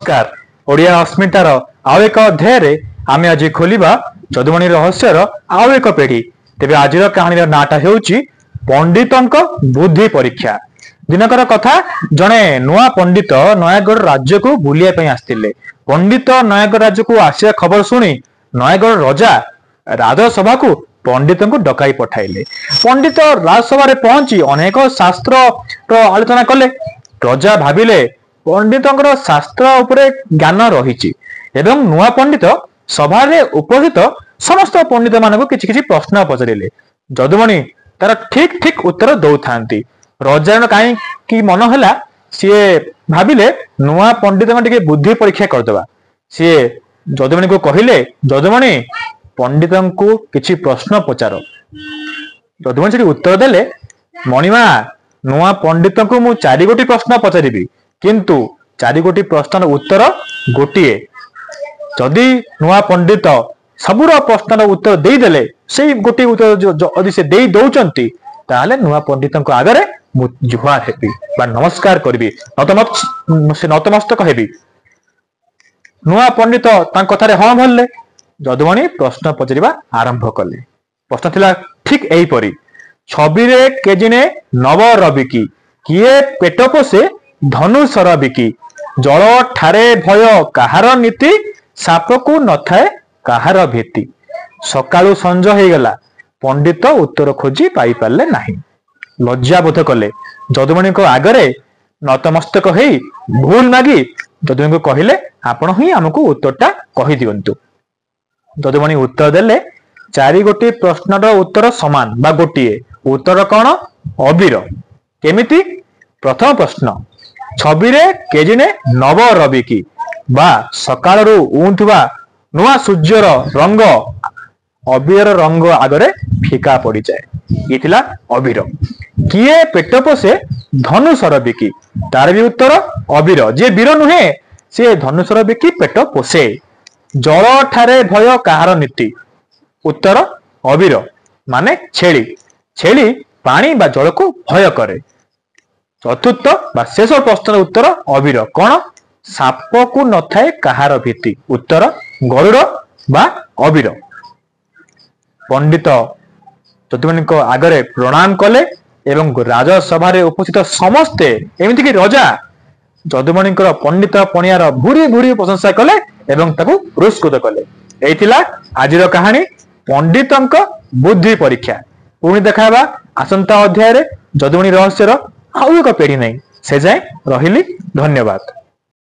नमस्कार ओडिया अस्मितार आउ एक अध्याय आमे आज खोलिबा जदुमणि रहस्यर आउ एक पेढ़ी। तेबे आजिर कहानी नाटा हेउची पंडितंक बुद्धि परीक्षा। दिनकर कथा जणे नुआ पंडित नयागढ़ राज्य को बुलिया पई आस्तिले। पंडित नयागढ़ राज्य को आसिया खबर सुनी नयागढ़ राजा राजसभा को पंडित को डकाई पठाइले। पंडित राजसभा रे पहुंची अनेक शास्त्र आलोचना कले। राजा भाविले पंडित शास्त्र उपरे ज्ञान रही एवं नुआ पंडित सभा उपस्थित समस्त पंडित मान किछि किछि प्रश्न पचारे। जदुमणि तार ठीक ठीक उत्तर दौ था। राजा कहीं कि मन है सी भाविले नुआ पंडित टे बुद्धि परीक्षा करदे। सी जदुमणि को कहले, जदुमणि पंडित को किछि प्रश्न पचार। जदुमणि से उत्तर देले, मणिमा नुआ पंडित को मु 4 गोटी प्रश्न पचारि किंतु 4 गोटी प्रश्न उत्तर गोटिए। जदि नुआ पंडित सबुर प्रश्न उत्तर दे देले से गोटे उत्तर जदि से दे दौचंती ताहले नुआ पंडित आगरे मु जुहार हेबी बा नमस्कार करबी, नतमस्तक हेबी। नुआ पंडित तांक कथारे हां भरले। जदुमणि प्रश्न पचारिबा आरंभ कले। प्रश्न थिला ठीक एही परी, छबिरे केजिने नव रबिकी किए पेट पोसे धनुषर बिकी, जल ठारे भय काहार नीति, साप को न थाए काहार भीति। सकाळु संज हो गला, पंडित उत्तर खोजी पाई पारले नाही। लज्जा बोध कले। जदुमणि को आगरे नतमस्तक हेई भूल मागी जदुमणि को कहिले, आपण ही हमको उत्तरटा कहि दियंतु। जदुमणि उत्तर देले, 4 गोटी प्रश्नर उत्तर समान बा गोटिए। उत्तर कौन? अबीर। केमिति? प्रथम प्रश्न, छबिरे केजिने नव रबिकी बा सकाळरू उठुवा नुआ सूर्यर रंग अबीर रंग आगरे फिका पड़ी जाए। ये थिला अबीर। किए पेट पोसे धनुषर बिकी, तार भी उत्तर अबीर। जे वीर नुहे से धनुषर बिकी पेट पोसे। जल ठारे भय काहार नीति, उत्तर अबीर माने छेली। छेली पानी बा जल को भय करे। चतुर्थ बा शेष प्रश्न उत्तर अबीर। कौन? साप को न थाए काहार भीति, उत्तर गरुड़ बा अबीर। पंडित जदुमणि को आगरे प्रणाम कले एवं राजसभा उपस्थित समस्ते एमिति कि राजा जदुमणि पंडित पणियार भूरी भूरी प्रशंसा कले एवं ताकू पुरस्कृत कले। एथिला आजिर कहानी पंडितंक बुद्धि परीक्षा। पुणी देखाबा आसंता अध्याय रे जदुमणि रहस्यर आउ एक पेढ़ी नहीं। से जाए रहिली। धन्यवाद।